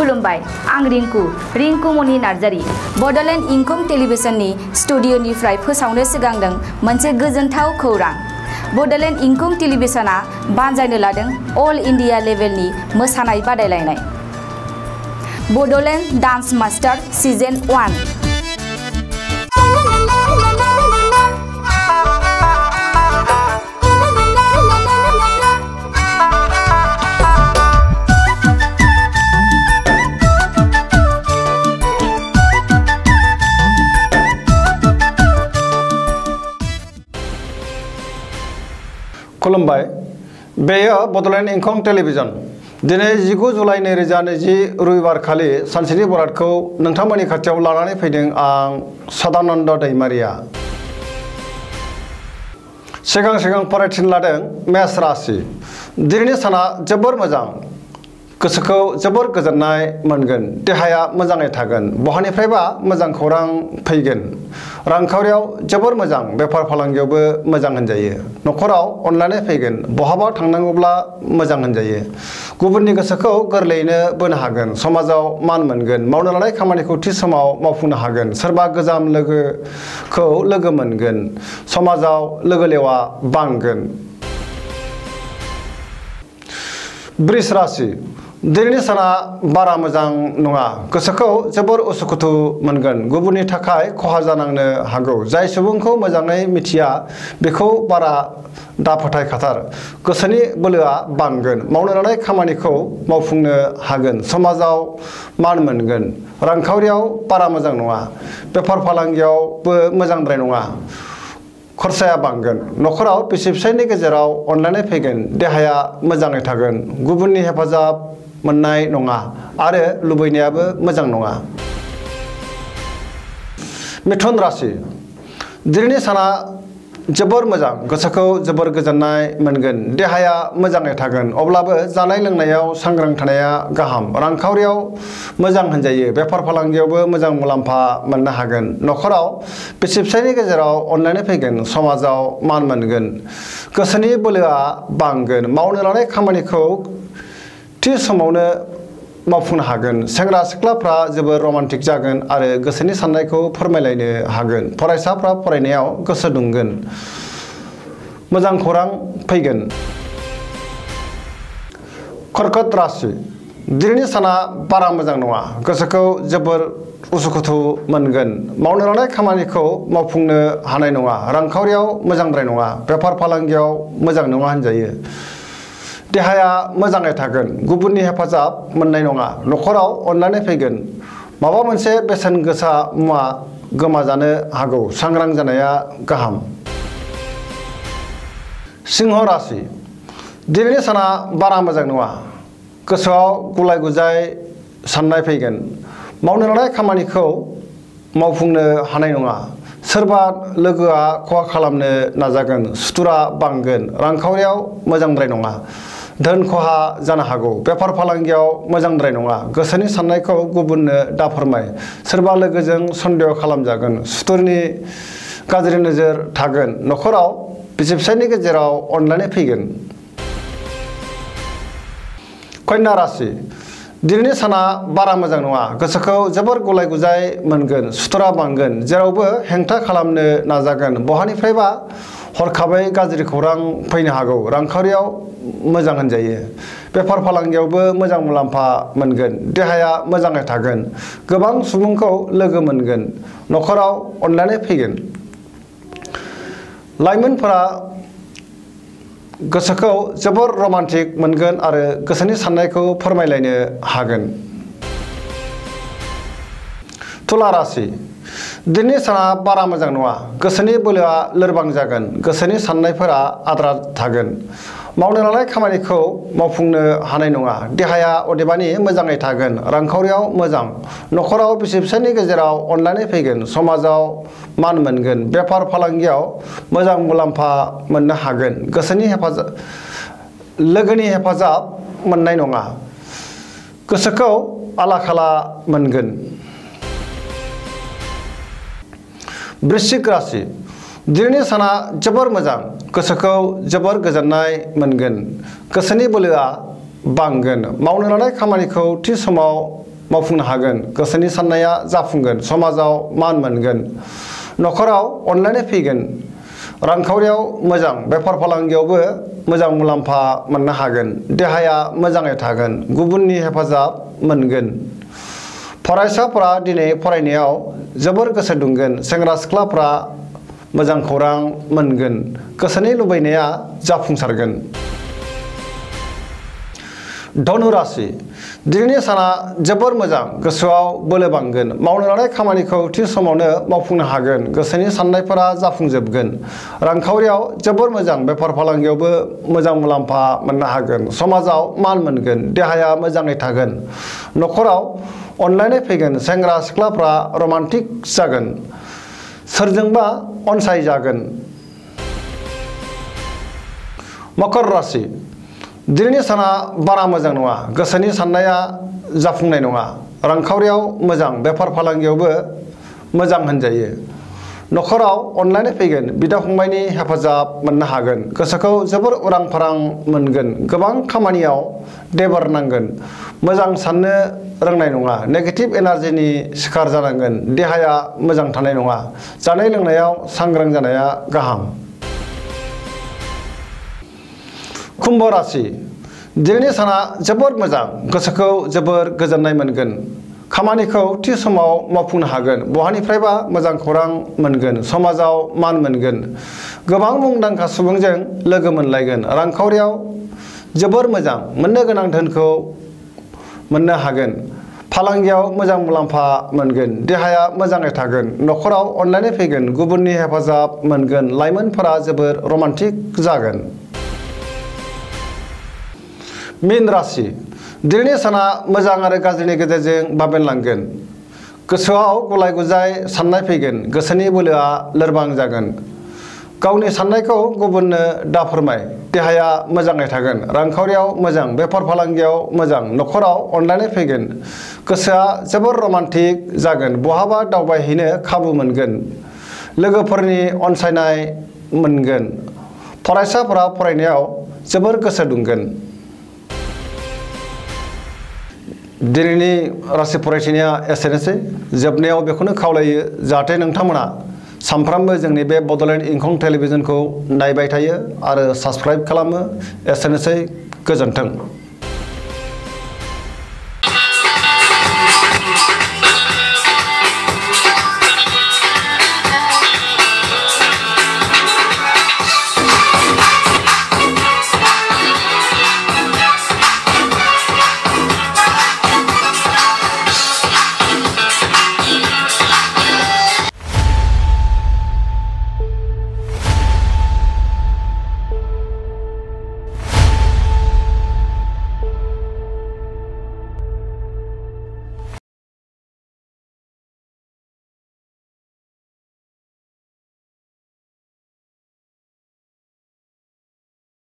खुलुमबाय आं रिंकु मनि नार्जारी बडलेण्ड इंखं टेलिभिजननि स्टुडिअनिफ्राय फोसावनो सिगांदों मोनसे गोजोनथाव खौरां। बडलेण्ड इंखं टेलिभिजना बानजायनो लादों अल इंडिया लेभेलनि मोसानाय बादायलायनाय बडलेण्ड डान्स मास्टार सीजन 1। खुलुमबाय बेयो बडलेण्ड इंखं टेलिभिजन दिनै 19 जुलाइ 2020 रबिबार खालि सानसेनि बरादखौ नोंथांमोननि खाथियाव लानानै फैदों आं सदानन्द दैमारिया। सिगां फरायथिन लादों मेष राशि। दिनैनि साना जोबोर मोजां, गोसोखौ जोबोर गोजोननाय मोनगोन, देहाया मोजाङै थागोन, बहानिफ्रायबा मोजां खौरां फैगोन, रांखावरियाव जोबोर मोजां, बेफार फालांगियावबो मोजां होनजायो, न'खराव अनलायनाय फैगोन, बहाबा थांनांगौब्ला मोजां होनजायो, गुबुननि गोसोखौ गोरलैयैनो बोनो हागोन, समाजाव मान मोनगोन, मावनो लानाय खामानिखौ थि समाव मावफुंनो हागोन, सोरबा गोजाम लोगोखौ लोगो मोनगोन, समाजाव लोगो लेवा बांगोन। वृष राशि। दिनैनि साना बारा मोजां नङा, गोसोखौ जोबोर उसुखुथु मोनगोन, गुबुननि थाखाय खहा जानांनो हागौ, जाय सुबुंखौ मोजाङै मिथिया बेखौ बारा दाफोथायखाथार, गोसोनि बोलोआ बांगोन, मावनो लानाय खामानिखौ मावफुंनो हागोन, समाजाव मान मोनगोन, रांखावरियाव बारा मोजां नङा, बेफार फालांगियावबो मोजांद्राय नङा, खरसाया बांगोन, न'खराव बिसि फिसायनि गेजेराव अनलायनाय फैगोन, देहाया मोजाङै थागोन, गुबुननि हेफाजाब मोननाय नङा आरो लुबैनायाबो मोजां नङा। मिथुन राशि। दिनैनि साना जोबोर मोजां, गोसोखौ जोबोर गोजोननाय मोनगोन, देहाया मोजाङै थागोन, अब्लाबो जानाय लोंनायाव सांग्रां थानाया गाहाम, रांखावरियाव मोजां होनजायो, बेफार फालांगियावबो मोजां मुलाम्फा मोननो हागोन, न'खराव बिसि फिसायनि गेजेराव अनलायनाय फैगोन, समाजाव मान मोनगोन, गोसोनि बोलोआ बांगोन, मावनो लानाय खामानिखौ थि समावनो मावफुंनो हागोन, सेंग्रा सिख्लाफ्रा जोबोर रमान्टिक जागोन आरो गोसोनि साननायखौ फोरमायलायनो हागोन, फरायसाफ्रा फरायनायाव गोसो दुंगोन, मोजां खौरां फैगोन। कर्कट राशि। दिनैनि साना बारा मोजां नङा, गोसोखौ जोबोर उसुखुथु मोनगोन, मावनो लानाय खामानिखौ मावफुंनो हानाय नङा, रांखावरियाव मोजांद्राय नङा, बेफार फालांगियाव मोजां नङा होनजायो, देहाया मोजाङै थागोन, गुबुननि हेफाजाब मोननाय नङा, न'खराव अनलायनाय फैगोन, माबा मोनसे बेसेन गोसा मुवा गोमाजानो हागौ, सांग्रां जानाया गाहाम। सिंह राशि। दिनैनि साना बारा मोजां नङा, गोसोआव गुलाय गुजाय साननाय फैगोन, मावनो लानाय खामानिखौ मावफुंनो हानाय नङा, सोरबा लोगोआ खहा खालामनो नाजागोन, सुथुरा बांगोन, रांखावरियाव मोजांद्राय नङा, धोन खहा जानो हागौ, बेफार फालांगियाव मोजांद्राय नङा, गोसोनि साननायखौ गुबुननो दाफोरमाय, सोरबा लोगोजों सन्देह खालामजागोन, सुथुरनि गाज्रि नोजोर थागोन, न'खराव बिसि फिसायनि गेजेराव अनलायनाय फैगोन। कन्या राशि। दिनैनि साना बारा मोजां नङा, गोसोखौ जोबोर गुलाय गुजाय मोनगोन, सुथुरा बांगोन, जेरावबो हेंथा खालामनो नाजागोन, बहानिफ्रायबा हरखाबै गाज्रि खौरां फैनो हागौ, रांखावरियाव मोजां होनजायो, बेफार फालांगियावबो मोजां मुलाम्फा मोनगोन, देहाया मोजाङै थागोन, गोबां सुबुंखौ लोगो मोनगोन, न'खराव अनलायनाय फैगोन। लाइमोनफोरा गोसोखौ जोबोर रमान्टिक मोनगोन आरो गोसोनि साननायखौ फोरमायलायनो हागोन। तुला राशि। दिनैनि साना बारा मोजां नङा, गोसोनि बोलोआ लोरबां जागोन, गोसोनि साननायफोरा आद्रा थागोन, मावनो लानाय खामानिखौ मावफुंनो हानाय नङा, देहाया अदेबानि मोजाङै थागोन, रांखावरियाव मोजां, न'खराव बिसि फिसायनि गेजेराव अनलायनाय फैगोन, समाजाव मान मोनगोन, बेफार फालांगियाव मोजां मुलाम्फा मोननो हागोन, लोगोनि हेफाजाब मोननाय नङा, गोसोखौ आला खाला मोनगोन। वृश्चिक राशि। दिनैनि साना जोबोर मोजां, गोसोखौ जोबोर गोजोननाय मोनगोन, गोसोनि बोलोआ बांगोन, मावनो लानाय खामानिखौ थि समाव मावफुंनो हागोन गोसोनि साननाया जाफुंगोन समाजाव मान मोनगोन नखराव अनलायनाय फैगोन रांखावरियाव मोजां बेफार फालांगियावबो मोजां मुलाम्फा मोननो हागोन देहाया मोजाङै थागोन गुबुननि हेफाजाब मोनगोन फरायसाफोरा दिनै फरायनायाव जोबोर गोसो दुंगोन सेंग्रा सिख्लाफोरा मोजां खौरां मोनगोन गोसोनि लुबैनाया जाफुंसारगोन धनु राशि दिनैनि साना जोबोर मोजां गोसोआव बोलो बांगोन मावनो लानाय खामानिखौ थि समावनो मावफुंनो हागोन गोसोनि साननायफोरा जाफुंजोबगोन रांखावरियाव जोबोर मोजां बेफार फालांगियावबो मोजां मुलाम्फा मोननो हागोन समाजाव मान मोनगोन देहाया मोजाङै थागोन नखराव अनलायनाय फैगोन सेंग्रा सिख्लाफ्रा रमान्टिक जागोन सोरजोंबा अनसायजागोन मकर राशि दिनैनि साना बारा मोजां नङा गोसोनि साननाया जाफुंनाय नङा रांखावरियाव मोजां बेफार फालांगियावबो मोजां होनजायो नखराव अनलायनाय फैगोन बिदा फंबायनि हेफाजाब मोननो हागोन गोसोखौ जोबोर उरां फारां मोनगोन गोबां खामानियाव देबार नांगोन मोजां साननो रोंनाय नङा नेगेटिभ एनार्जिनि शिकार जानांगोन देहाया मोजां थानाय नङा जानाय लोंनायाव सांग्रां जानाया गाहाम कुम्भ राशि दिनैनि साना जोबोर मोजां गोसोखौ जोबोर गोजोननाय मोनगोन खामानिखौ थि समाव मावफुंनो हागोन बहानिफ्रायबा मोजां खौरां मोनगोन समाजाव मान मोनगोन गोबां मुंदांखा सुबुंजों लोगो मोनलायगोन रांखावरियाव जोबोर मोजां मोननो गोनां धोनखौ मोननो हागोन फालांगियाव मोजां मुलाम्फा मोनगोन देहाया मोजाङै थागोन नखराव अनलायनाय फैगोन गुबुननि हेफाजाब मोनगोन लाइमोनफोरा जोबोर रमान्टिक जागोन मीन राशि दिनैनि साना मोजां आरो गाज्रिनि गेजेरजों बाबेनलांगोन गोसोआव गुलाय गुजाय साननाय फैगोन गोसोनि बोलोआ लोरबां जागोन गावनि साननायखौ गुबुननो दा फोरमाय देहाया मोजाङै थागोन रांखावरियाव मोजां बेफार फालांगियाव मोजां नखराव अनलायनाय फैगोन गोसोआ जोबोर रमान्टिक जागोन बहाबा दावबायहैनो खाबु मोनगोन लोगोफोरनि अनसायनाय मोनगोन फरायसाफोरा फरायनायाव जोबोर गोसो दुंगोन दिनैनि राशि फरायथिनाया एसेनोसै जोबनायाव बेखौनो खावलायो जाहाथे नोंथांमोना सानफ्रामबो जोंनि बे बड'लेण्ड इंखं टेलिभिजनखौ नायबाय थायो आरो साबस्क्राइब खालामो एसेनोसै गोजोन्थों।